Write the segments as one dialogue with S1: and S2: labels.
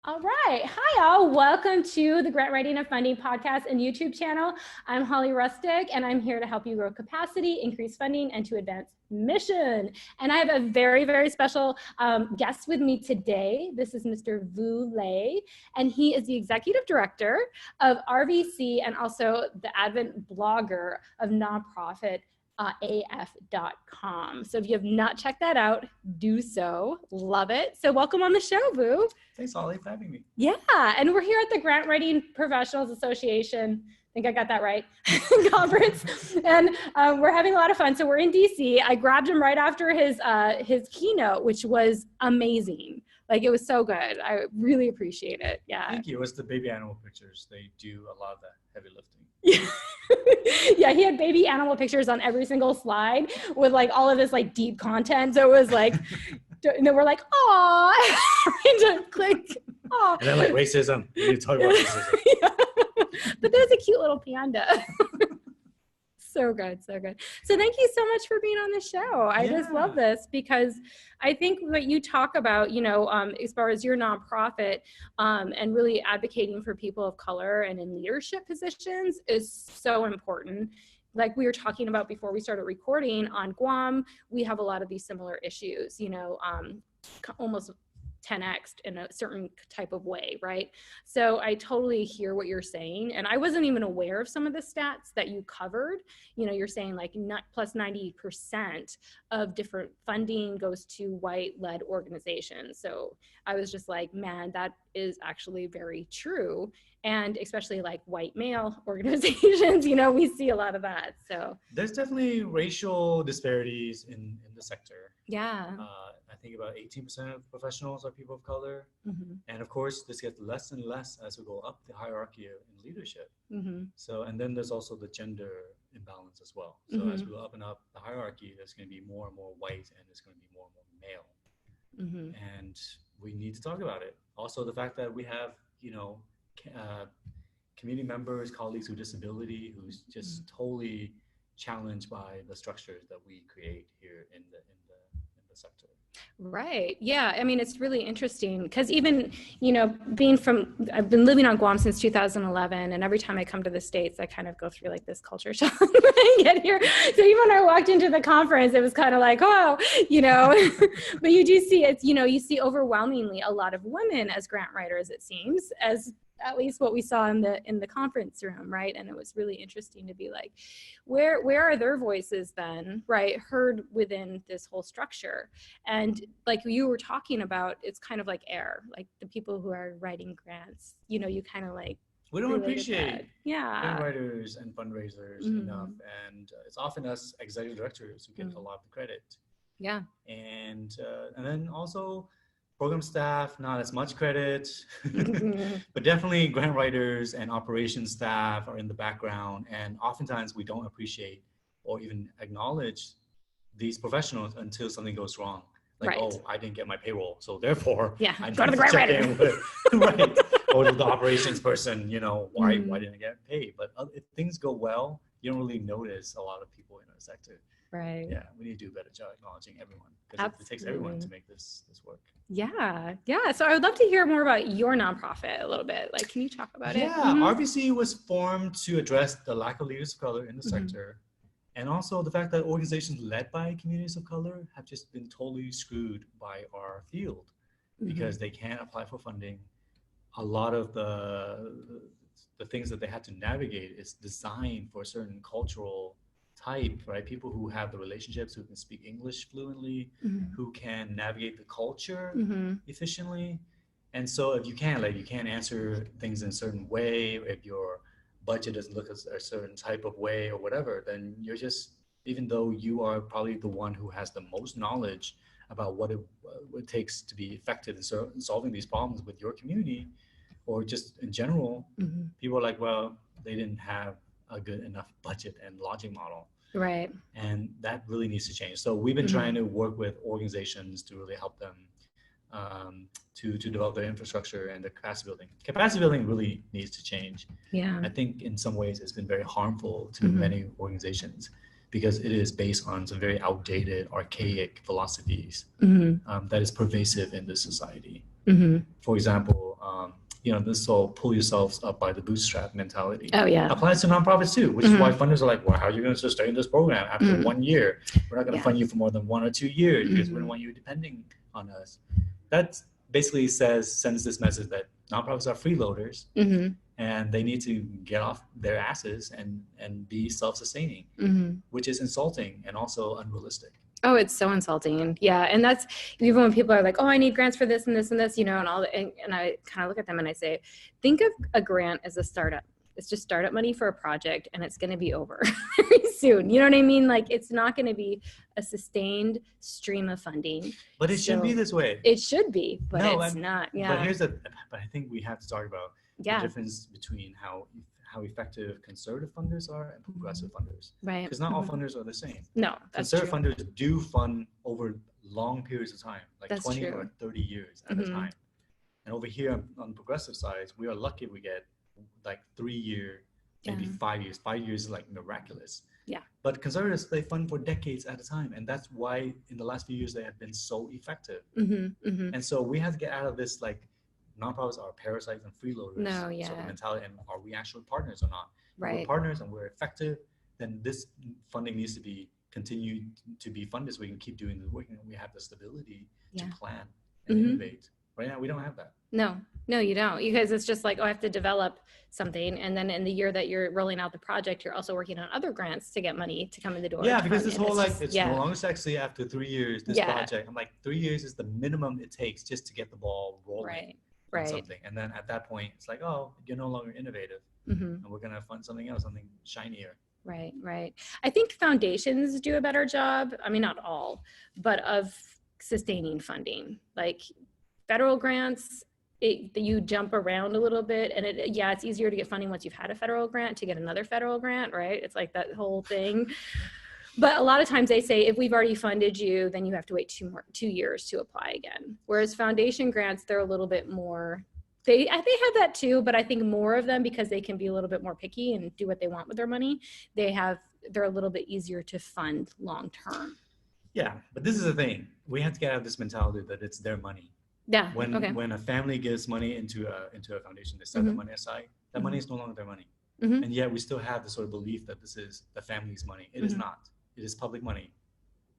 S1: All right. Hi, all. Welcome to the Grant Writing and Funding podcast and YouTube channel. I'm Holly Rustick, and I'm here to help you grow capacity, increase funding, and to advance mission. And I have a very, very special guest with me today. This is Mr. Vu Lei, and he is the executive director of RVC and also the advent blogger of nonprofit AF.com. So if you have not checked that out, do so. Love it. So welcome on the show, Vu.
S2: Thanks, Holly, for having me.
S1: Yeah, and we're here at the Grant Writing Professionals Association. I think I got that right. Conference, and we're having a lot of fun. So we're in DC. I grabbed him right after his keynote, which was amazing. Like, it was so good. I really appreciate it. Yeah.
S2: Thank you. It was the baby animal pictures. They do a lot of that heavy lifting.
S1: Yeah, he had baby animal pictures on every single slide with like all of this like deep content. So it was like, and then we're like, aw, to click. Aw.
S2: And then like racism. We need to talk about racism.
S1: Yeah. But there's a cute little panda. So good, so good. So thank you so much for being on the show. I just love this because I think what you talk about, you know, as far as your nonprofit and really advocating for people of color and in leadership positions is so important. Like we were talking about before we started recording on Guam, we have a lot of these similar issues, you know, almost 10x in a certain type of way, right? So I totally hear what you're saying. And I wasn't even aware of some of the stats that you covered. You know, you're saying like plus 90% of different funding goes to white-led organizations. So I was just like, man, that is actually very true. And especially like white male organizations, you know, we see a lot of that. So
S2: there's definitely racial disparities in the sector.
S1: Yeah.
S2: I think about 18% of professionals are people of color.
S1: Mm-hmm.
S2: And of course, this gets less and less as we go up the hierarchy in leadership.
S1: Mm-hmm.
S2: So, and then there's also the gender imbalance as well. So
S1: Mm-hmm.
S2: as we go up and up the hierarchy, there's going to be more and more white and there's going to be more and more male.
S1: Mm-hmm.
S2: And we need to talk about it. Also, the fact that we have, you know, community members, colleagues with disability, who's just totally challenged by the structures that we create here in the sector.
S1: Right. Yeah. I mean, it's really interesting because even, you know, I've been living on Guam since 2011, and every time I come to the States, I kind of go through like this culture shock when I get here. So even when I walked into the conference, it was kind of like, oh, you know, but you do see it's, you know, you see overwhelmingly a lot of women as grant writers, it seems, as at least what we saw in the conference room, right? And it was really interesting to be like, where are their voices then, right, heard within this whole structure? And like you were talking about, it's kind of like air, like the people who are writing grants, you know, you kind of like,
S2: we don't appreciate
S1: grant
S2: writers and fundraisers enough, and it's often us executive directors who get a lot of the credit.
S1: Yeah.
S2: And then also program staff, not as much credit, but definitely grant writers and operations staff are in the background. And oftentimes we don't appreciate or even acknowledge these professionals until something goes wrong. Like,
S1: right.
S2: Oh, I didn't get my payroll, so therefore I
S1: go to the grant writer.
S2: Right. Or to the operations person, you know, why didn't I get paid? But if things go well, you don't really notice a lot of people in our sector.
S1: Right.
S2: Yeah, we need to do a better job acknowledging everyone because it takes everyone to make this work.
S1: Yeah. Yeah. So I would love to hear more about your nonprofit a little bit. Like, can you talk about it?
S2: Yeah, RVC was formed to address the lack of leaders of color in the sector. And also the fact that organizations led by communities of color have just been totally screwed by our field because they can't apply for funding. A lot of the things that they had to navigate is designed for a certain cultural type, right? People who have the relationships, who can speak English fluently, who can navigate the culture efficiently. And so if you can't answer things in a certain way, if your budget doesn't look a certain type of way or whatever, then you're just, even though you are probably the one who has the most knowledge about what it takes to be effective in solving these problems with your community or just in general, people are like, well, they didn't have a good enough budget and logic model.
S1: Right.
S2: And that really needs to change. So we've been trying to work with organizations to really help them to develop their infrastructure and their capacity building. Capacity building really needs to change.
S1: Yeah.
S2: I think in some ways it's been very harmful to many organizations because it is based on some very outdated, archaic philosophies that is pervasive in this society. For example, this whole pull yourselves up by the bootstrap mentality.
S1: Oh yeah.
S2: Applies to nonprofits too, which is why funders are like, well, how are you going to sustain this program after 1 year? We're not going to fund you for more than 1 or 2 years because we don't want you depending on us. That basically sends this message that nonprofits are freeloaders and they need to get off their asses and be self-sustaining, which is insulting and also unrealistic.
S1: Oh, it's so insulting. Yeah. And that's even when people are like, oh, I need grants for this and this and this, and I kind of look at them and I say, think of a grant as a startup. It's just startup money for a project and it's going to be over very soon. You know what I mean? Like it's not going to be a sustained stream of funding.
S2: But it should be this way.
S1: It should be, but it's not. Yeah.
S2: But I think we have to talk about the difference between how effective conservative funders are and progressive funders.
S1: Right.
S2: Because not all funders are the same.
S1: No, that's
S2: conservative
S1: true.
S2: Funders do fund over long periods of time, like
S1: that's
S2: 20
S1: true.
S2: or 30 years at a time. And over here on the progressive side, we are lucky we get like 3 year, maybe 5 years. 5 years is like miraculous.
S1: Yeah.
S2: But conservatives, they fund for decades at a time. And that's why in the last few years, they have been so effective. And so we have to get out of this, like, nonprofits are parasites and freeloaders sort of mentality, and are we actually partners or not? Right. If we're partners and we're effective, then this funding needs to be continued to be funded so we can keep doing the work and we have the stability to plan and innovate. Right now, we don't have that.
S1: No, you don't, because it's just like, oh, I have to develop something, and then in the year that you're rolling out the project, you're also working on other grants to get money to come in the door.
S2: Yeah, because this whole it's no longer sexy after 3 years. This project, I'm like, 3 years is the minimum it takes just to get the ball rolling. Right. Something, and then at that point, it's like, oh, you're no longer innovative, and we're gonna fund something else, something shinier.
S1: Right. I think foundations do a better job. I mean, not all, but of sustaining funding. Like federal grants, you jump around a little bit, and it's easier to get funding once you've had a federal grant to get another federal grant, right? It's like that whole thing. But a lot of times they say, if we've already funded you, then you have to wait 2 years to apply again. Whereas foundation grants, they're a little bit more, they have that too, but I think more of them, because they can be a little bit more picky and do what they want with their money, they're a little bit easier to fund long-term.
S2: Yeah, but this is the thing. We have to get out of this mentality that it's their money.
S1: Yeah.
S2: When a family gives money into a foundation, they set that money aside, that money is no longer their money. And yet we still have the sort of belief that this is the family's money. It is not. It is public money,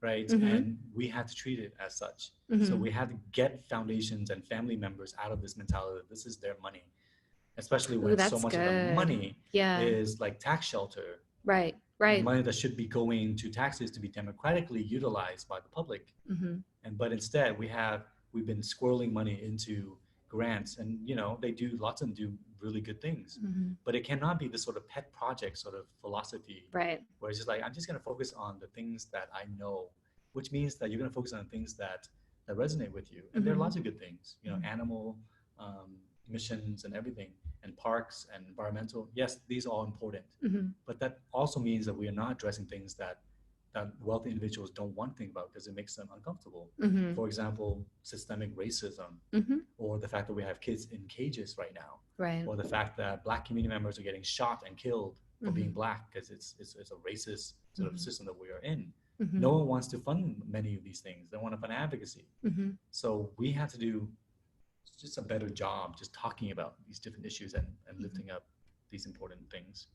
S2: right? And we have to treat it as such. So we have to get foundations and family members out of this mentality that this is their money, especially when so much of the money is like tax shelter. Right. Money that should be going to taxes to be democratically utilized by the public. But instead we've been squirreling money into grants, and lots of them do really good things, but it cannot be this sort of pet project sort of philosophy, right? Where it's just like, I'm just going to focus on the things that I know, which means that you're going to focus on things that resonate with you. And there are lots of good things, animal missions and everything, and parks and environmental. Yes, these are all important, but that also means that we are not addressing things that wealthy individuals don't want to think about because it makes them uncomfortable. For example, systemic racism, or the fact that we have kids in cages right now, or the fact that Black community members are getting shot and killed for being Black because it's a racist sort of system that we are in. No one wants to fund many of these things. They want to fund advocacy. So we have to do just a better job just talking about these different issues and lifting up these important things.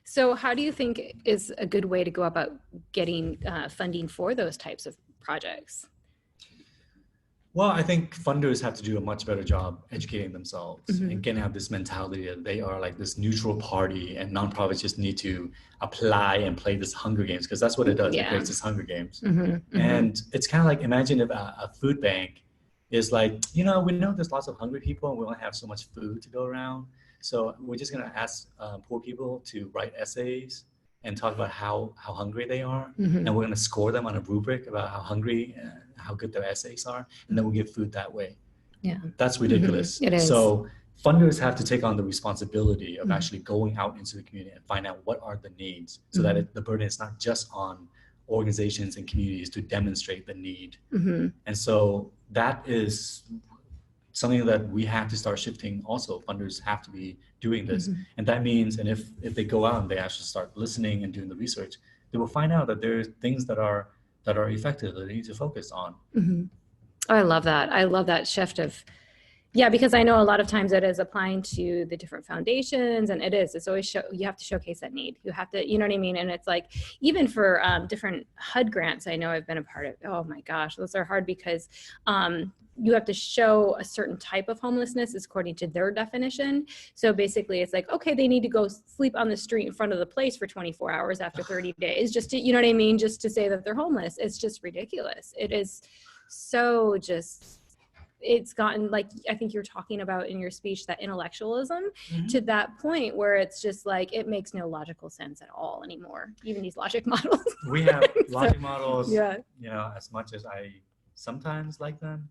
S2: So how do you think is a good way to go about getting funding for those types of projects? Well, I think funders have to do a much better job educating themselves and getting out this mentality that they are like this neutral party, and nonprofits just need to apply and play this Hunger Games, because that's what it does. It creates this Hunger Games. And it's kind of like, imagine if a food bank is like, we know there's lots of hungry people and we only have so much food to go around. So we're just going to ask poor people to write essays and talk about how hungry they are. And we're going to score them on a rubric about how hungry, how good their essays are. And then we'll give food that way. Yeah, that's ridiculous. It is. So funders have to take on the responsibility of actually going out into the community and find out what are the needs, so that the burden is not just on organizations and communities to demonstrate the need. And so that is something that we have to start shifting. Also, funders have to be doing this. And that means, and if they go out and they actually start listening and doing the research, they will find out that there's things that are effective that they need to focus on. Oh, I love that. I love that shift of,
S1: Yeah, because I know a lot of times it is applying to the different foundations, and it's always you have to showcase that need. You have to, you know what I mean? And it's like, even for different HUD grants, I know I've been a part of, oh my gosh, those are hard because you have to show a certain type of homelessness is according to their definition. So basically it's like, okay, they need to go sleep on the street in front of the place for 24 hours after 30 days, just to, you know what I mean? Just to say that they're homeless. It's just ridiculous. It is so just, it's gotten, like, I think you're talking about in your speech, that intellectualism to that point where it's just like, it makes no logical sense at all anymore. Even these logic models.
S2: We have logic models,
S1: yeah.
S2: you know, as much as I sometimes like them,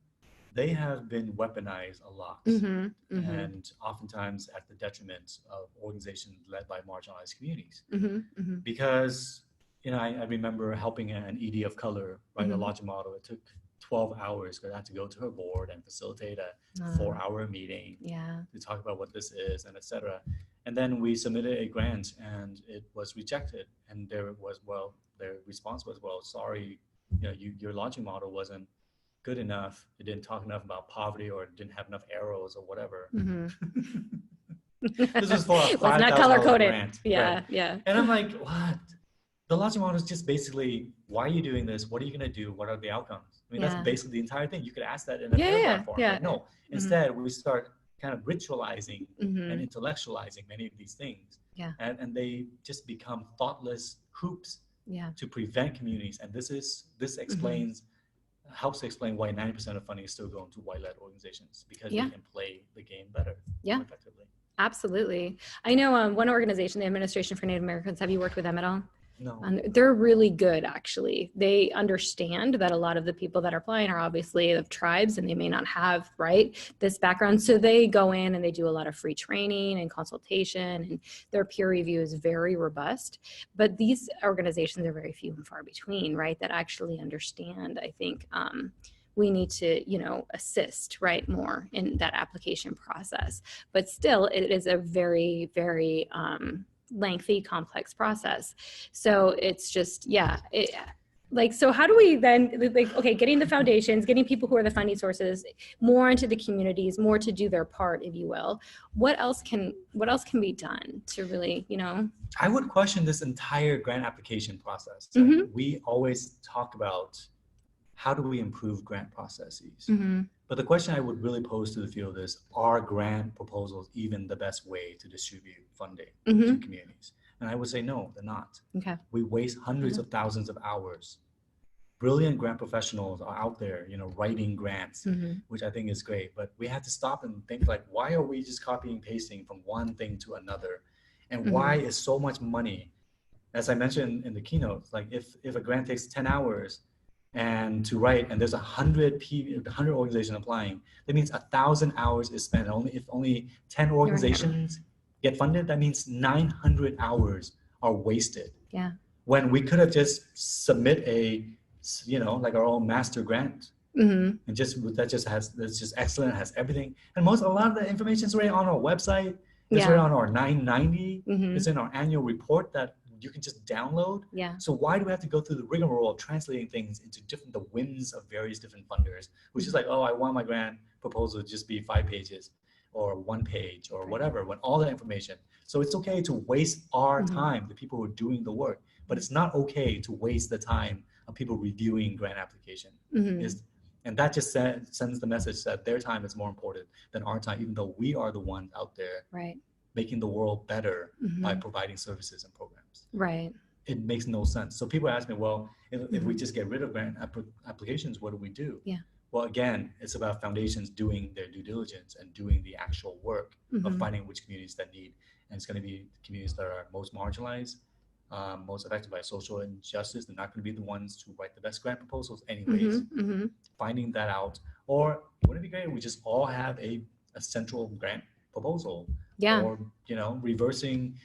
S2: they have been weaponized a lot. And oftentimes at the detriment of organizations led by marginalized communities. Because, you know, I remember helping an ED of color write a logic model. It took 12 hours because I had to go to her board and facilitate a 4-hour meeting to talk about what this is and etc. And then we submitted a grant and it was rejected. And their response was, well, sorry, you know, your logic model wasn't good enough. It didn't talk enough about poverty, or it didn't have enough arrows or whatever. This was for a $5,000
S1: not color coded
S2: grant.
S1: Yeah.
S2: And I'm like, what? The logic model is just basically, why are you doing this? What are you going to do? What are the outcomes? I mean, that's basically the entire thing. You could ask that in a paragraph form. But no, instead we start kind of ritualizing and intellectualizing many of these things. And they just become thoughtless hoops to prevent communities. And this explains, helps explain why 90% of funding is still going to white-led organizations, because they can play the game better, more effectively.
S1: Absolutely. I know one organization, the Administration for Native Americans, have you worked with them at all?
S2: No.
S1: They're really good, actually. They understand that a lot of the people that are applying are obviously of tribes, and they may not have, this background. So they go in and they do a lot of free training and consultation, and their peer review is very robust. But these organizations are very few and far between, that actually understand, I think, we need to, assist, more in that application process. But still, it is a very, very lengthy, complex process. So it's just, so how do we then, getting the foundations, getting people who are the funding sources more into the communities, more to do their part, if you will. What else can be done to really,
S2: I would question this entire grant application process. We always talk about how do we improve grant processes? But the question I would really pose to the field is, are grant proposals even the best way to distribute funding to communities? And I would say, no, they're not. We waste hundreds of thousands of hours. Brilliant grant professionals are out there, writing grants, which I think is great. But we have to stop and think, why are we just copying and pasting from one thing to another? And why is so much money? As I mentioned in the keynote, if a grant takes 10 hours, and to write, and there's 100 organizations applying, that means 1,000 hours is spent. If only 10 organizations get funded, that means 900 hours are wasted. When we could have just submit our own master grant, and that's just excellent, has everything, and a lot of the information is already on our website. It's already on our 990. It's in our annual report that you can just download. So why do we have to go through the rigmarole of translating things into the whims of various different funders, which is I want my grant proposal to just be 5 pages or 1 page or whatever, when all the information. So it's okay to waste our time, the people who are doing the work, but it's not okay to waste the time of people reviewing grant application. And that just sends the message that their time is more important than our time, even though we are the ones out there making the world better by providing services and programs. It makes no sense. So people ask me, well, if we just get rid of grant applications, what do we do? Well, again, it's about foundations doing their due diligence and doing the actual work of finding which communities that need. And it's going to be communities that are most marginalized, most affected by social injustice. They're not going to be the ones to write the best grant proposals anyways. Finding that out. Or wouldn't it be great if we just all have a central grant proposal? Or, reversing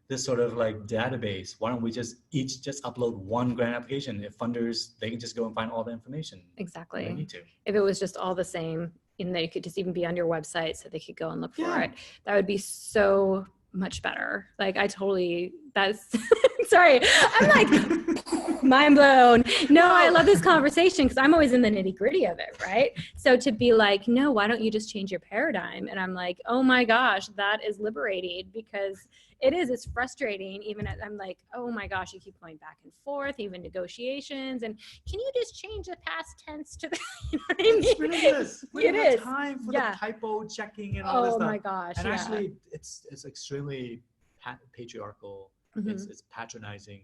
S2: this sort of database. Why don't we just upload one grant application? If funders, they can just go and find all the information.
S1: Exactly.
S2: They need to.
S1: If it was just all the same, and they could just even be on your website so they could go and look for it, that would be so much better. That's Sorry. I'm like, mind blown. No, I love this conversation because I'm always in the nitty gritty of it, right? So to be like, no, why don't you just change your paradigm? And I'm like, oh my gosh, that is liberating, because it's frustrating. Even I'm like, oh my gosh, you keep going back and forth, even negotiations. And can you just change the past tense to the, you know what I mean?
S2: It's ridiculous. We don't have time for
S1: Yeah.
S2: the typo checking and all this
S1: Oh
S2: stuff.
S1: my gosh.
S2: And
S1: yeah.
S2: actually, it's extremely patriarchal. It's patronizing.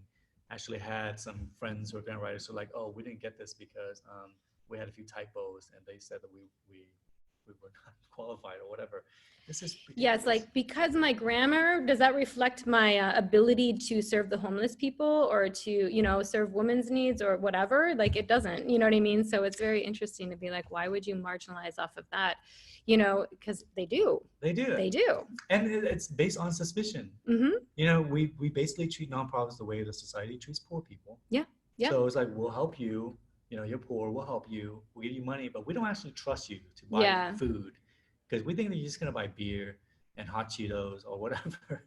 S2: Actually had some friends who are grant writers who are like, oh, we didn't get this because we had a few typos and they said that we were not qualified or whatever. This is ridiculous.
S1: Yeah, it's like, because my grammar, does that reflect my ability to serve the homeless people or to, you know, serve women's needs or whatever? Like, it doesn't, you know what I mean? So it's very interesting to be like, why would you marginalize off of that? You know, because they do.
S2: They do.
S1: They do.
S2: And it's based on suspicion.
S1: Mm-hmm.
S2: You know, we basically treat nonprofits the way the society treats poor people.
S1: Yeah. Yeah.
S2: So it's like, we'll help you. You know, you're poor, we'll help you. We'll give you money, but we don't actually trust you to buy food, because we think that you're just going to buy beer and hot Cheetos or whatever.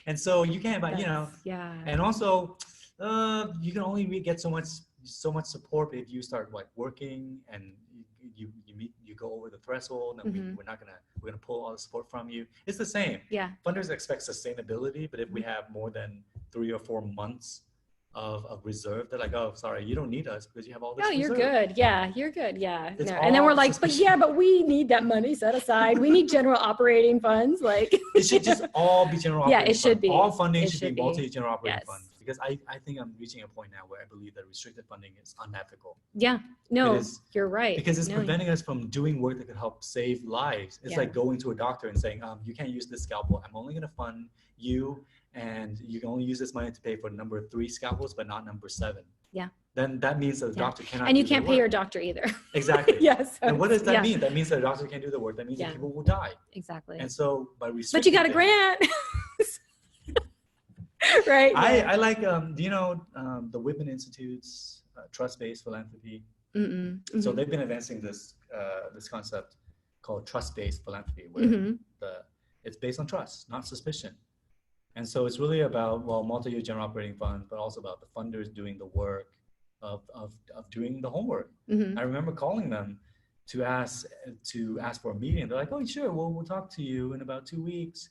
S2: And so you can't buy, you know.
S1: Yeah.
S2: And also, you can only get so much support if you start like working and you go over the threshold, and we're gonna pull all the support from you. It's the same.
S1: Yeah.
S2: Funders expect sustainability, but if we have more than 3 or 4 months of reserve, they're like, oh, sorry, you don't need us because you have all this.
S1: Oh, you're
S2: reserve.
S1: good. Yeah, you're good. Yeah.
S2: It's
S1: No. And then we're like,
S2: suspicion.
S1: but we need that money set aside. We need general operating funds. Like,
S2: it should just all be general operating
S1: it should
S2: funds.
S1: be.
S2: All funding
S1: It
S2: should
S1: should
S2: be
S1: be.
S2: multi-general operating
S1: Yes.
S2: funds, because I think I'm reaching a point now where I believe that restricted funding is unethical.
S1: yeah, no,
S2: It is,
S1: you're right.
S2: because it's
S1: No,
S2: preventing us from doing work that could help save lives. It's
S1: Yeah.
S2: like going to a doctor and saying, you can't use this scalpel. I'm only going to fund you, and you can only use this money to pay for number 3 scalpels, but not number 7.
S1: Yeah.
S2: Then that means that the doctor cannot.
S1: And you
S2: do their
S1: can't pay your
S2: work.
S1: doctor either.
S2: Exactly.
S1: Yes.
S2: And what does that mean? That means that a doctor can't do the work. That means
S1: Yeah.
S2: that people will die.
S1: Exactly.
S2: And so by
S1: But
S2: restricting,
S1: you got a grant. Right.
S2: I like the Whitman Institute's Trustbased philanthropy.
S1: Mm-mm.
S2: So they've been advancing this concept called trust-based philanthropy, where
S1: Mhm.
S2: it's based on trust, not suspicion. And so it's really about, well, multi-year general operating funds, but also about the funders doing the work of doing the homework.
S1: Mhm.
S2: I remember calling them to ask for a meeting. They're like, oh, sure, we'll talk to you in about 2 weeks.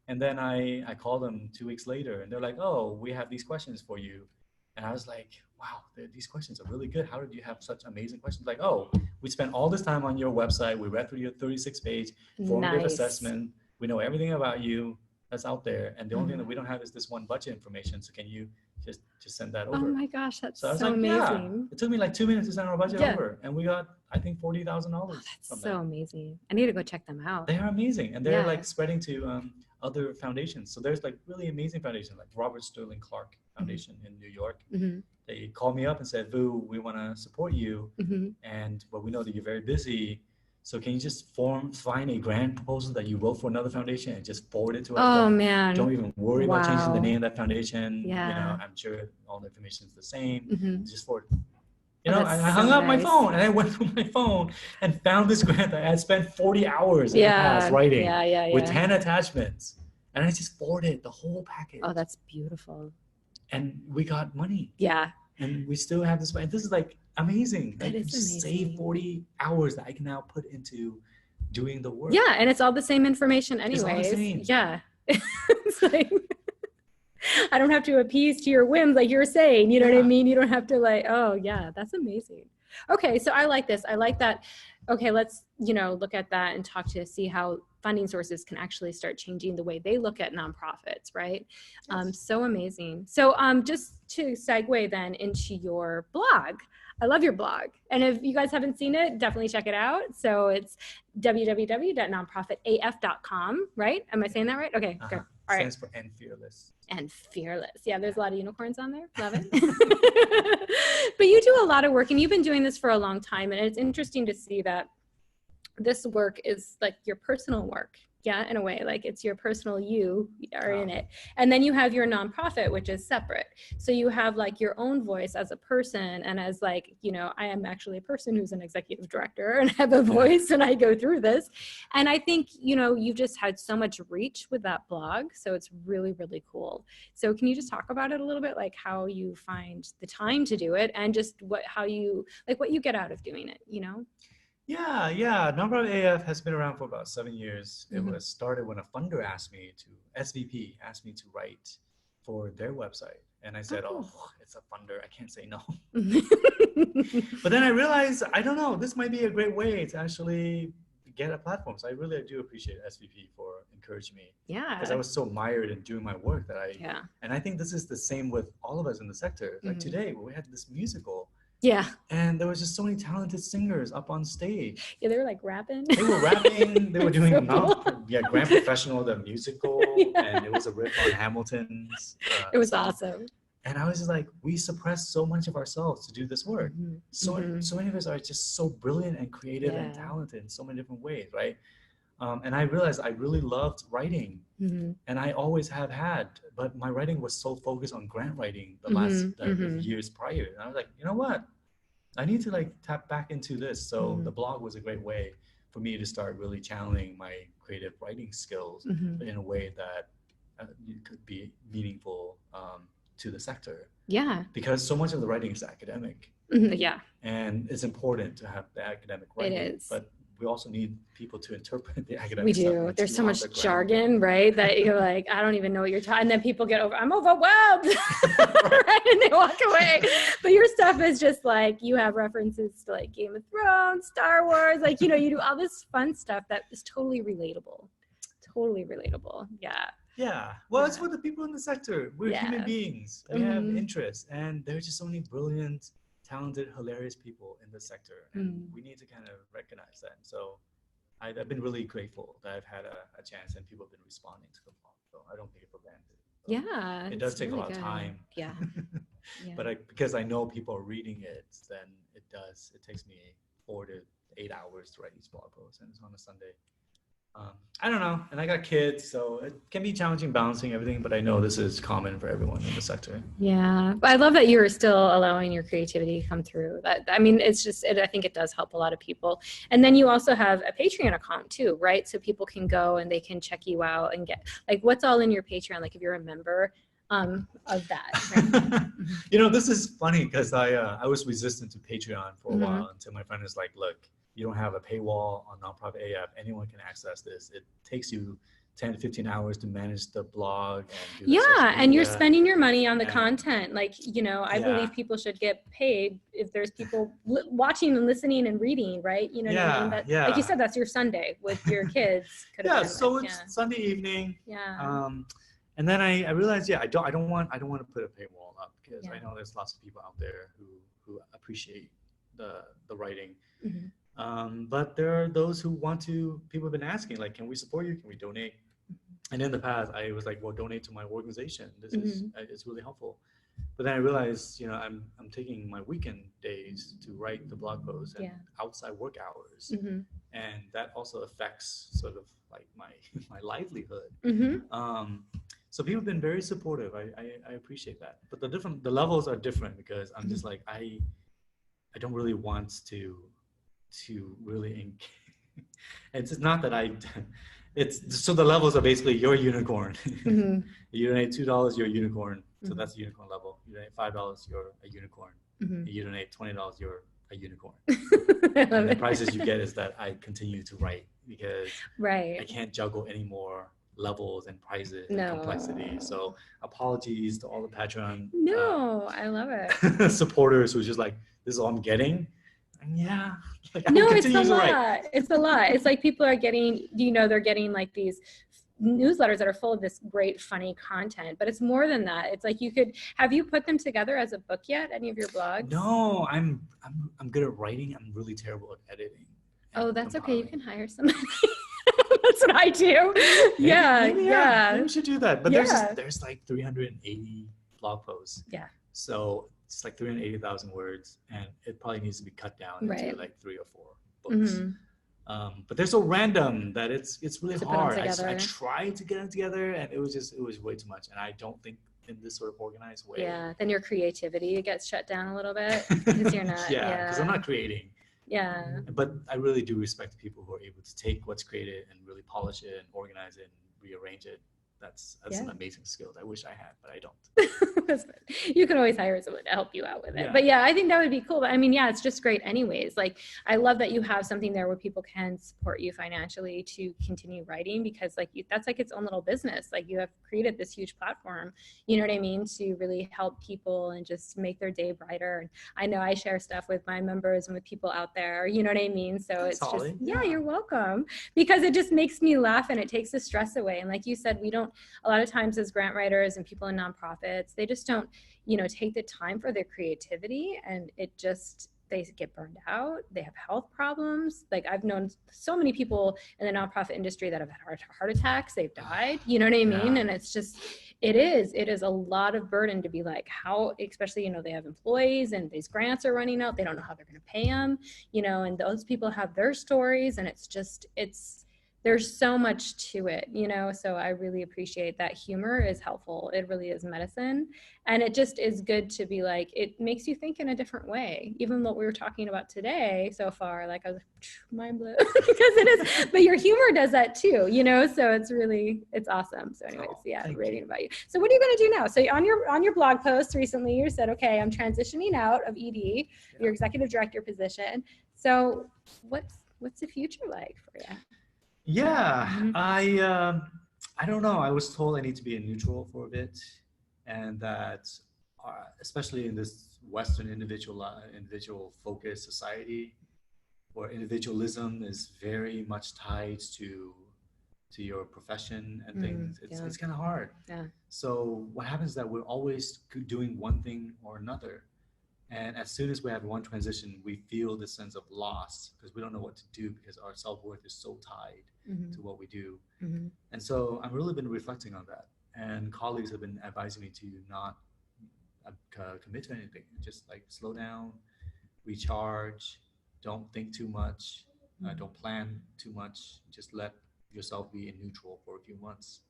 S2: And then I called them 2 weeks later, and they're like, oh, we have these questions for you. And I was like, wow, these questions are really good. How did you have such amazing questions? Like, oh, we spent all this time on your website. We read through your 36-page formative
S1: Nice.
S2: assessment. We know everything about you that's out there. And the only thing that we don't have is this one budget information. So can you just send that over?
S1: Oh my gosh, that's
S2: So I was
S1: so
S2: like,
S1: amazing.
S2: yeah. It took me like 2 minutes to send our budget
S1: Yeah.
S2: over. And we got, I think, $40,000
S1: That's
S2: from
S1: so
S2: them.
S1: amazing. I need to go check them out.
S2: They are amazing. And they're
S1: Yeah.
S2: like spreading to other foundations. So there's like really amazing foundations, like Robert Sterling Clark Foundation in New York.
S1: Mm-hmm.
S2: They called me up and said, Vu, we want to support you.
S1: Mm-hmm.
S2: But we know that you're very busy. So can you just find a grant proposal that you wrote for another foundation and just forward it to us?
S1: Oh man.
S2: Don't even worry about changing the
S1: Wow.
S2: name of that foundation.
S1: Yeah.
S2: You know, I'm sure all the information is the same.
S1: Mhm.
S2: Just forward. You
S1: Oh,
S2: know,
S1: that's
S2: I hung
S1: so
S2: up my
S1: nice.
S2: phone and I went through my phone and found this grant that I had spent 40 hours in the
S1: Yeah.
S2: past writing
S1: Yeah.
S2: with 10 attachments. And I just forwarded the whole package.
S1: Oh, that's beautiful.
S2: And we got money.
S1: Yeah.
S2: And we still have this. And this is like amazing.
S1: That
S2: Like,
S1: is
S2: just
S1: amazing.
S2: save 40 hours that I can now put into doing the work.
S1: Yeah, and it's all the same information
S2: It's all the
S1: anyways.
S2: same.
S1: Yeah. It's like, I don't have to appease to your whims like you're saying, you know what I
S2: Yeah.
S1: mean? You don't have to like, oh yeah, that's amazing. Okay, so I like this. I like that. Okay, let's, look at that and see how funding sources can actually start changing the way they look at nonprofits, right?
S2: Yes.
S1: So amazing. So just to segue then into your blog, I love your blog. And if you guys haven't seen it, definitely check it out. So it's www.nonprofitaf.com, right? Am I saying that right? Okay, good. All right.
S2: Stands for And Fearless.
S1: And fearless. Yeah, there's a lot of unicorns on there. Love it. But you do a lot of work and you've been doing this for a long time. And it's interesting to see that this work is like your personal work. Yeah, in a way, like it's your personal you are in it. And then you have your nonprofit, which is separate. So you have like your own voice as a person and as like, you know, I am actually a person who's an executive director and have a voice and I go through this. And I think, you know, you've just had so much reach with that blog. So it's really, really cool. So can you just talk about it a little bit, like how you find the time to do it and just what you get out of doing it, you know?
S2: Yeah. Nonprofit AF has been around for about 7 years. It was started when a funder SVP asked me to write for their website. And I said, oh, it's a funder. I can't say no. But then I realized, I don't know, this might be a great way to actually get a platform. So I really do appreciate SVP for encouraging me.
S1: Yeah.
S2: Because I was so mired in doing my work that and I think this is the same with all of us in the sector. Like today, we had this musical.
S1: Yeah.
S2: And there was just so many talented singers up on stage.
S1: Yeah, they were like rapping.
S2: They were rapping. They were doing Grand Professional, the musical, and it was a riff on Hamilton's.
S1: It was awesome.
S2: And I was just like, we suppress so much of ourselves to do this work. So many of us are just so brilliant and creative and talented in so many different ways, right? And I realized I really loved writing, and I always have had, but my writing was so focused on grant writing the last years prior. And I was like, you know what? I need to like tap back into this. So the blog was a great way for me to start really channeling my creative writing skills in a way that could be meaningful to the sector. Yeah. Because so much of the writing is academic.
S1: Yeah.
S2: And it's important to have the academic writing. It is. But we also need people to interpret the academic stuff.
S1: We do. There's so much jargon, right? That you're like, I don't even know what you're talking. And then people get I'm overwhelmed, right? And they walk away. But your stuff is just like, you have references to like Game of Thrones, Star Wars, like, you know, you do all this fun stuff that is totally relatable. Totally relatable. Yeah.
S2: Yeah. Well, it's for the people in the sector. We're human beings. We have interests. And there's just so many brilliant, talented, hilarious people in this sector, and we need to kind of recognize that. So I've been really grateful that I've had a chance and people have been responding to the blog. So I don't take it for granted. So
S1: yeah,
S2: it does take really a lot of time.
S1: Yeah.
S2: But because I know people are reading it, then it takes me 4 to 8 hours to write each blog post, and it's on a Sunday. I don't know, and I got kids, so it can be challenging balancing everything, but I know this is common for everyone in the sector.
S1: Yeah, but I love that you're still allowing your creativity to come through. I mean, it's just, I think it does help a lot of people. And then you also have a Patreon account too, right? So people can go and they can check you out and get, like, what's all in your Patreon, like if you're a member of that. Right?
S2: You know, this is funny because I was resistant to Patreon for a while until my friend was like, look, you don't have a paywall on Nonprofit AF. Anyone can access this. It takes you 10 to 15 hours to manage the blog. And do
S1: and you're spending your money on the content. Like, you know, I believe people should get paid if there's people watching and listening and reading, right? You know what I mean? Like you said, that's your Sunday with your kids.
S2: So it's Sunday evening.
S1: Yeah.
S2: And then I realized, I don't want to put a paywall up because I know there's lots of people out there who appreciate the writing. But there are those who people have been asking, like, can we support you? Can we donate? And in the past, I was like, well, donate to my organization. This is, it's really helpful. But then I realized, you know, I'm taking my weekend days to write the blog posts and outside work hours. And that also affects sort of like my livelihood. So people have been very supportive. I appreciate that. But the levels are different because I'm just like, I don't really want to really it's not that so the levels are basically your unicorn. You donate $2, you're a unicorn, so that's a unicorn level. You donate $5, you're a unicorn. You donate $20, you're a unicorn. And the prizes you get is that I continue to write because I can't juggle any more levels and prizes and complexity. So apologies to all the Patreon
S1: I love it.
S2: supporters who's just like, this is all I'm getting. Like,
S1: no, it's a lot. It's a lot. It's like people are getting, they're getting like these newsletters that are full of this great, funny content, but it's more than that. It's like have you put them together as a book yet? Any of your blogs?
S2: No, I'm good at writing. I'm really terrible at editing.
S1: Oh, that's okay. You can hire somebody. That's what I do.
S2: Maybe we should do that. But there's like 380 blog posts. Yeah. So it's like 380,000 words, and it probably needs to be cut down into like 3 or 4 books. But they're so random that it's really
S1: To put 'em
S2: hard. I
S1: together.
S2: tried to get them together, and it was way too much. And I don't think in this sort of organized way.
S1: Yeah, then your creativity gets shut down a little bit because you're not.
S2: Yeah, because I'm not creating.
S1: Yeah.
S2: But I really do respect the people who are able to take what's created and really polish it and organize it and rearrange it. That's an amazing skill that I wish I had, but I don't.
S1: You can always hire someone to help you out with it.
S2: Yeah.
S1: But yeah, I think that would be cool. But I mean, yeah, it's just great anyways. Like, I love that you have something there where people can support you financially to continue writing, because like that's like its own little business. Like, you have created this huge platform, you know what I mean, to really help people and just make their day brighter. And I know I share stuff with my members and with people out there, you know what I mean? So
S2: That's
S1: it's
S2: Holly.
S1: just, yeah, you're welcome, because it just makes me laugh and it takes the stress away. And like you said, we don't, a lot of times as grant writers and people in nonprofits, they just don't, you know, take the time for their creativity, and it just, they get burned out. They have health problems. Like, I've known so many people in the nonprofit industry that have had heart attacks. They've died, you know what I mean? And it's just, it is a lot of burden to be like, how, especially, you know, they have employees and these grants are running out. They don't know how they're going to pay them, you know, and those people have their stories, and it's just, there's so much to it, you know, so I really appreciate that humor is helpful. It really is medicine. And it just is good to be like, it makes you think in a different way. Even what we were talking about today so far, like, I was like, mind blown, because it is, but your humor does that too, you know, so it's awesome. So anyways, reading about you. So what are you going to do now? So on your blog post recently, you said, okay, I'm transitioning out of ED, your executive director position. So what's the future like for you?
S2: Yeah, I don't know. I was told I need to be a neutral for a bit, and that especially in this Western individual focused society, where individualism is very much tied to your profession and things, it's kind of hard.
S1: Yeah.
S2: So what happens is that we're always doing one thing or another. And as soon as we have one transition, we feel this sense of loss because we don't know what to do, because our self-worth is so tied to what we do. And so I've really been reflecting on that. And colleagues have been advising me to not commit to anything. Just like slow down, recharge, don't think too much, don't plan too much. Just let yourself be in neutral for a few months.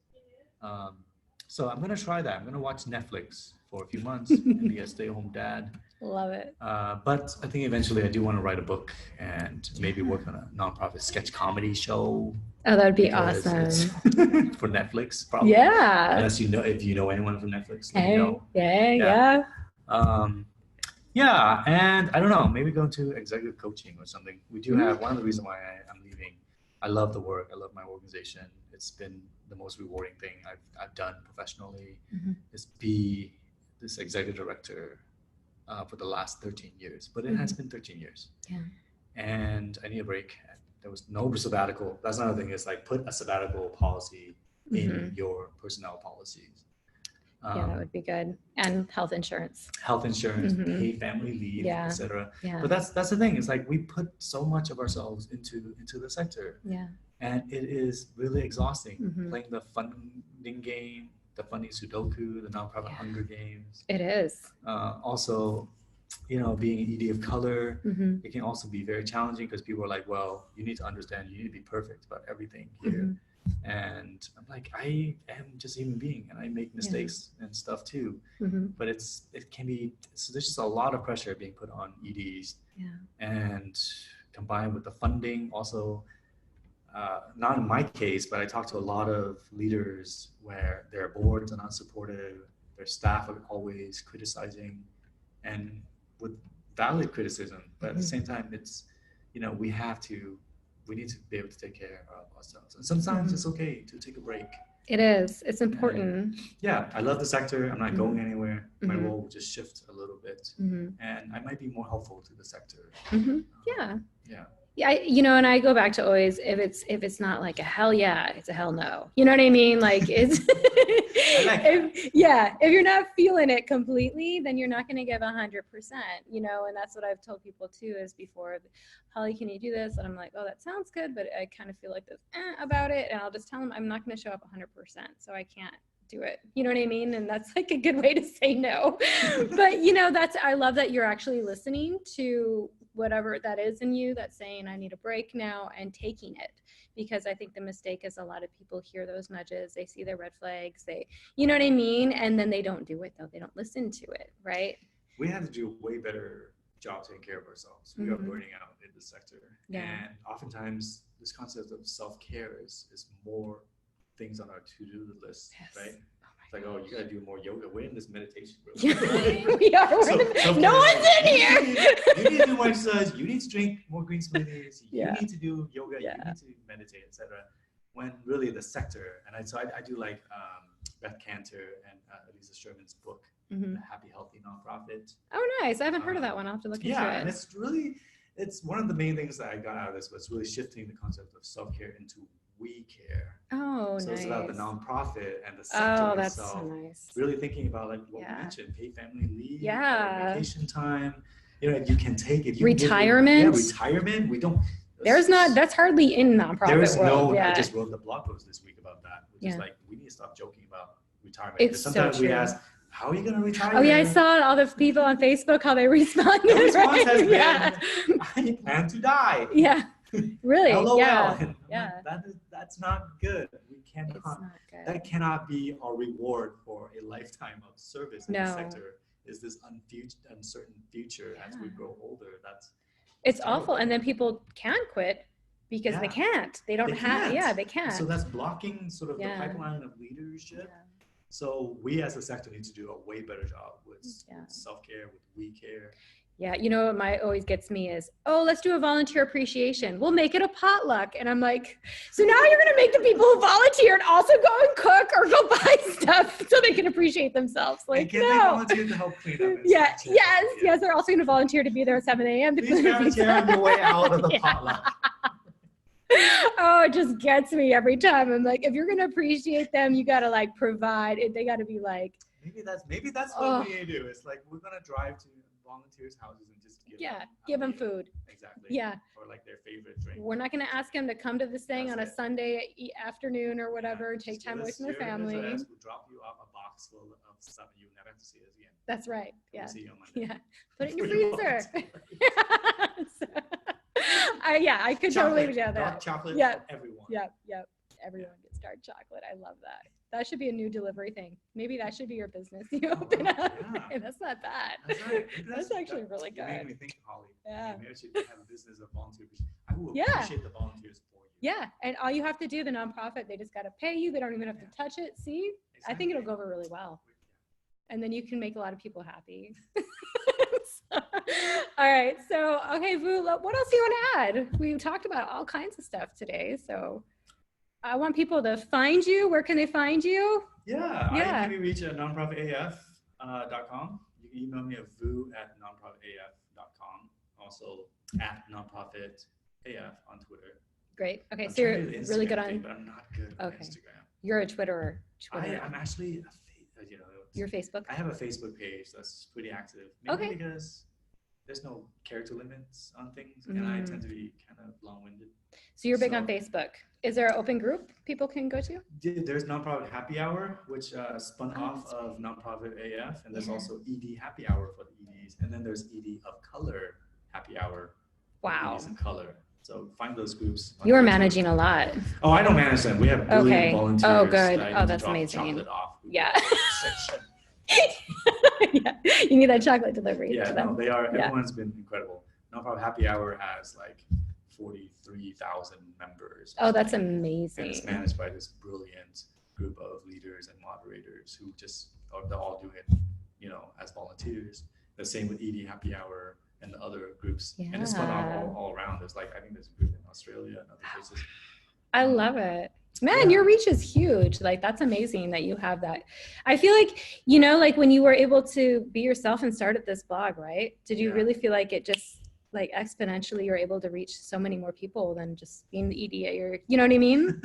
S2: So I'm going to try that. I'm going to watch Netflix for a few months and be a stay-at-home dad.
S1: Love it.
S2: But I think eventually I do want to write a book and maybe work on a nonprofit sketch comedy show.
S1: Oh, that would be awesome.
S2: For Netflix, probably.
S1: Yeah.
S2: Unless you know, if you know anyone from Netflix, let
S1: hey,
S2: me know.
S1: Yeah.
S2: Yeah, and I don't know, maybe go into executive coaching or something. We do have, one of the reasons why I'm leaving, I love the work, I love my organization. It's been the most rewarding thing I've done professionally, is be this executive director for the last 13 years. But it has been 13 years. Yeah. And I need a break. There was no sabbatical. That's another thing, is like put a sabbatical policy in your personnel policies.
S1: Yeah, that would be good. And health insurance,
S2: paid family leave, etc.
S1: Yeah.
S2: But that's the thing. It's like we put so much of ourselves into the sector.
S1: Yeah.
S2: And it is really exhausting playing the funding game, the funding Sudoku, the nonprofit Hunger Games.
S1: It is.
S2: Also, you know, being an ED of color, it can also be very challenging because people are like, well, you need to understand, you need to be perfect about everything here. And I'm like, I am just a human being and I make mistakes and stuff too. But it can be, so there's just a lot of pressure being put on EDs. And combined with the funding also, not in my case, but I talk to a lot of leaders where their boards are not supportive, their staff are always criticizing, and with valid criticism, but at the same time, it's, you know, we need to be able to take care of ourselves. And sometimes it's okay to take a break.
S1: It is. It's important.
S2: And, I love the sector. I'm not going anywhere. My role will just shift a little bit. And I might be more helpful to the sector. Yeah, you know, and I go back to always, if it's not like a hell yeah, it's a hell no. You know what I mean? Like, it's if you're not feeling it completely, then you're not going to give 100%, you know. And that's what I've told people too, is before, Holly, can you do this? And I'm like, oh, that sounds good, but I kind of feel like this about it. And I'll just tell them I'm not going to show up 100%, so I can't do it. You know what I mean? And that's like a good way to say no. But, you know, I love that you're actually listening to
S1: whatever that is in you that's saying, I need a break now, and taking it. Because I think the mistake is a lot of people hear those nudges, they see their red flags, you know what I mean? And then they don't do it though. They don't listen to it, right?
S2: We have to do a way better job taking care of ourselves. We are burning out in the sector. And oftentimes this concept of self-care is more things on our to-do list, right? It's like, oh, you gotta do more yoga. We're in this meditation room.
S1: We are. No one's in here.
S2: You need to do more exercise. You need to drink more green smoothies. You need to do yoga. You need to meditate, etc. When really the sector, and I do like Beth Cantor and Lisa Sherman's book, The Happy Healthy Nonprofit.
S1: Oh, nice. I haven't heard of that one. I'll have to look into it.
S2: Yeah, and it's one of the main things that I got out of this was really shifting the concept of self-care into we care.
S1: Oh,
S2: so
S1: nice.
S2: It's about the nonprofit and the sector
S1: that's
S2: itself.
S1: so nice.
S2: Really thinking about like what we mentioned, paid family leave, vacation time. You can take it.
S1: Retirement.
S2: Retirement. We don't.
S1: That's hardly in nonprofit
S2: There's
S1: world.
S2: I just wrote the blog post this week about that, which is like, we need to stop joking about retirement. Sometimes we ask, how are you going to retire?
S1: Oh yeah, I saw all the people on Facebook, how they responded.
S2: The response has been, I plan to die.
S1: Yeah. Really?
S2: LOL.
S1: Yeah.
S2: That's not good. We cannot.
S1: It's not good.
S2: That cannot be our reward for a lifetime of service in the sector. Is this uncertain future as we grow older?
S1: It's awful. And then people can quit because they can't. They don't have. Yeah, they can't.
S2: So that's blocking sort of the pipeline of leadership. Yeah. So we as a sector need to do a way better job with self-care, with we care.
S1: Yeah, what always gets me is, oh, let's do a volunteer appreciation. We'll make it a potluck. And I'm like, so now you're going to make the people who volunteered also go and cook or go buy stuff so they can appreciate themselves. Like,
S2: they volunteer to help clean up?
S1: Yes. They're also going to volunteer to be there at 7 a.m. to
S2: clean up. Please grab a chair on your way out of the potluck.
S1: Oh, it just gets me every time. I'm like, if you're going to appreciate them, you got to like provide it. They got to be like,
S2: maybe that's what we need to do. It's like, we're going to drive to volunteers' houses and just give them food. Exactly. Yeah. Or like their favorite drink.
S1: We're not going to ask them to come to this thing on a Sunday afternoon or whatever, take time away from their family.
S2: We'll drop you off a box full of stuff and you'll never have to see us again.
S1: That's right. Yeah.
S2: We'll see you on Monday.
S1: Yeah. Put it in your freezer. I could totally do that.
S2: Dark chocolate for everyone.
S1: Yep. Everyone gets dark chocolate. I love that. That should be a new delivery thing. Maybe that should be your business. You open up. Yeah. That's not bad.
S2: That's right.
S1: That's actually really good.
S2: You made me think, Holly.
S1: Yeah.
S2: Maybe I should have a business of volunteers. I will appreciate the volunteers for you.
S1: Yeah. And all you have to do, the nonprofit, they just got to pay you. They don't even have to touch it. See? Exactly. I think it'll go over really well. And then you can make a lot of people happy. All right. So, okay, Vu, what else do you want to add? We talked about all kinds of stuff today. So I want people to find you. Where can they find you?
S2: Yeah. I can be reached at nonprofitaf.com. You can email me at vu@nonprofitaf.com. Also at nonprofitaf on Twitter.
S1: Great. Okay. So you're really good on.
S2: But I'm not good on Instagram.
S1: You're a Twitterer.
S2: I'm actually
S1: your Facebook?
S2: I have a Facebook page that's pretty active. Mainly because there's no character limits on things, and I tend to be kind of long-winded.
S1: So you're big on Facebook. Is there an open group people can go to?
S2: There's Nonprofit Happy Hour, which spun off of Nonprofit AF, and there's also ED Happy Hour for the EDs, and then there's ED of Color Happy Hour.
S1: Wow.
S2: EDs of Color. So find those groups.
S1: You are managing a lot.
S2: Oh, I don't manage them. We have brilliant volunteers.
S1: Oh, good. Oh, that's amazing. Yeah. Yeah. You need that chocolate delivery.
S2: Yeah, no, they are. Everyone's been incredible. Nonprofit Happy Hour has like 43,000 members.
S1: Oh, that's amazing.
S2: And it's managed by this brilliant group of leaders and moderators who just are all doing it, as volunteers. The same with ED Happy Hour and the other groups. Yeah. And it's spun off all around. There's I think there's a group in Australia and other places.
S1: I love it. Man, your reach is huge. That's amazing that you have that. I feel like, when you were able to be yourself and start at this blog, right? Did you really feel like it just exponentially you're able to reach so many more people than just being the EDA or, you know what I mean?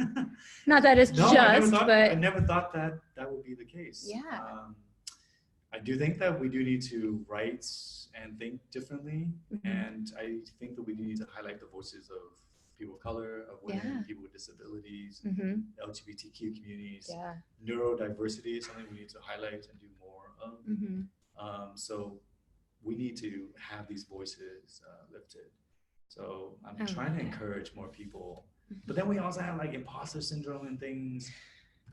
S1: Not that it's I
S2: never thought that would be the case.
S1: Yeah.
S2: I do think that we do need to write and think differently. And I think that we need to highlight the voices of people of color, of women, people with disabilities, LGBTQ communities. Neurodiversity is something we need to highlight and do more of. So we need to have these voices lifted. So I'm
S1: I
S2: trying to
S1: love it.
S2: encourage more people. But then we also have like imposter syndrome and things.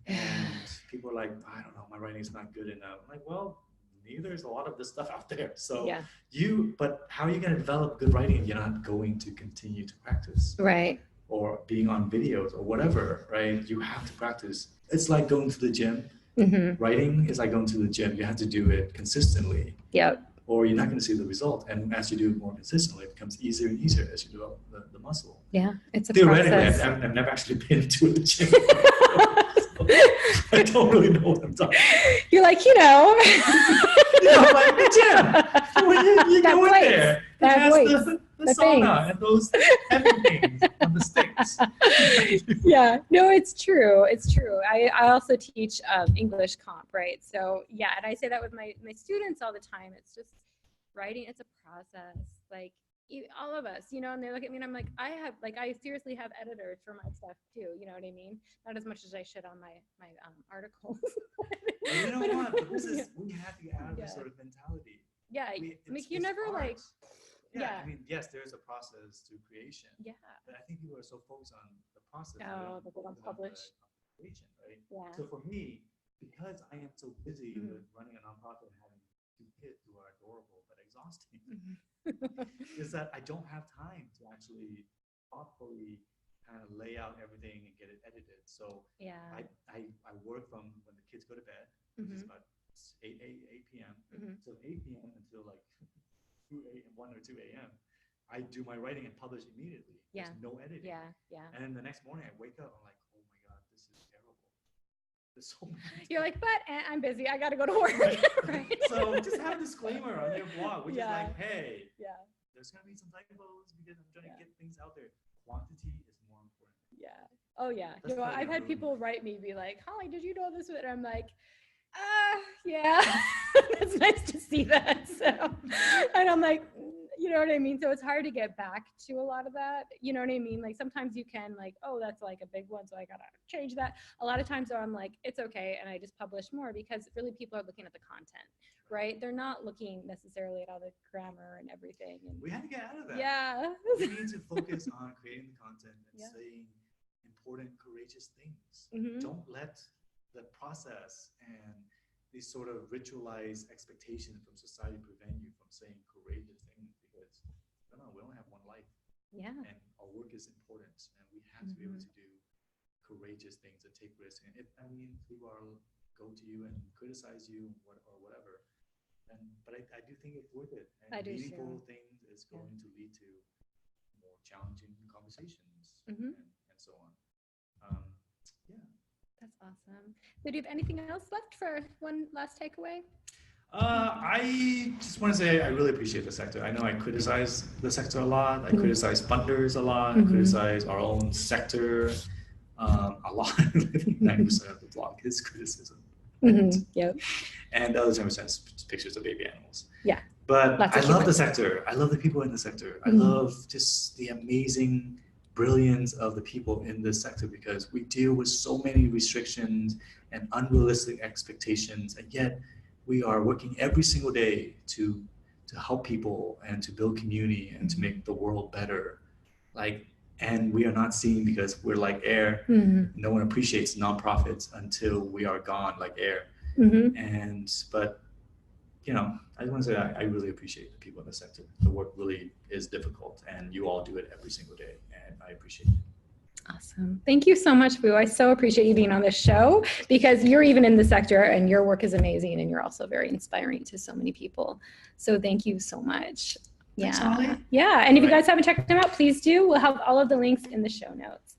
S2: And people are like, I don't know, my writing is not good enough. I'm like, well, neither is a lot of this stuff out there. So
S1: Yeah.
S2: but how are you going to develop good writing if you're not going to continue to practice?
S1: Right.
S2: Or being on videos or whatever, right? You have to practice. It's like going to the gym. Writing is like going to the gym. You have to do it consistently.
S1: Yep.
S2: Or you're not going to see the result. And as you do it more consistently, it becomes easier and easier as you develop the muscle.
S1: Yeah, it's a
S2: Theoretically,
S1: process.
S2: I've never actually been to a gym. I don't really know what I'm talking about.
S1: You're like,
S2: like the gym. When you
S1: That
S2: go in
S1: voice.
S2: there,
S1: That
S2: it has
S1: voice.
S2: the
S1: The
S2: sauna
S1: things.
S2: and those heavy things on the sticks.
S1: Yeah, no, it's true. It's true. I also teach English comp, right? So yeah, and I say that with my students all the time. It's just writing. It's a process. Like all of us, and they look at me and I'm like, I seriously have editors for my stuff too. You know what I mean? Not as much as I should on my articles.
S2: Well, you know what? The business, we have to get out of this sort of mentality.
S1: Yeah, you're never
S2: art.
S1: like.
S2: Yeah, I mean, yes, there's a process to creation.
S1: Yeah.
S2: But I think people are so focused on the process.
S1: Oh, that they don't publish.
S2: The creation, right?
S1: Yeah.
S2: So for me, because I am so busy with running a nonprofit and having 2 kids who are adorable but exhausting, is that I don't have time to actually thoughtfully kind of lay out everything and get it edited. So
S1: yeah,
S2: I work from when the kids go to bed, which is about 8 p.m. So 8 p.m. until like 1 or 2 a.m. I do my writing and publish immediately.
S1: Yeah.
S2: There's no editing.
S1: Yeah.
S2: And then the next morning I wake up, I'm like, oh my God, this is terrible. There's so much.
S1: You're like, but I'm busy. I got to go to work. Right.
S2: So just have a disclaimer on your blog, which is like, hey, there's going to be some typos because I'm trying to get things out there. Quantity is more important.
S1: Yeah. Oh yeah. I've had people write me, be like, Holly, did you know this? And I'm like, yeah, that's nice to see that. So, and I'm like, you know what I mean? So it's hard to get back to a lot of that. You know what I mean? Like sometimes you can like, oh, that's like a big one, so I gotta change that. A lot of times though, I'm like, it's okay, and I just publish more because really people are looking at the content, right? They're not looking necessarily at all the grammar and everything. And
S2: we have to get out of that.
S1: Yeah.
S2: We need to focus on creating the content and saying important, courageous things. Don't let the process and these sort of ritualized expectations from society prevent you from saying courageous things, because I don't know, we only have one life. Yeah. And our work is important, and we have to be able to do courageous things and take risks. And if people go to you and criticize you or whatever, but I do think it's worth it. And meaningful things is going to lead to more challenging conversations and so on.
S1: That's awesome. So do you have anything else left for one last takeaway?
S2: I just want to say I really appreciate the sector. I know I criticize the sector a lot. I criticize funders a lot. I criticize our own sector a lot. 90% of the blog is criticism.
S1: Yep.
S2: And the other 10% is pictures of baby animals.
S1: Yeah.
S2: But I love the sector. I love the people in the sector. I love just the amazing brilliance of the people in this sector, because we deal with so many restrictions and unrealistic expectations, and yet we are working every single day to help people and to build community and to make the world better. And we are not seen because we're like air. No one appreciates nonprofits until we are gone like air. But I just want to say I really appreciate the people in the sector. The work really is difficult, and you all do it every single day, and I appreciate it.
S1: Awesome. Thank you so much, Boo. I so appreciate you being on this show, because you're even in the sector and your work is amazing, and you're also very inspiring to so many people. So thank you so much.
S2: Thanks, Holly.
S1: Yeah. And if you guys haven't checked them out, please do. We'll have all of the links in the show notes.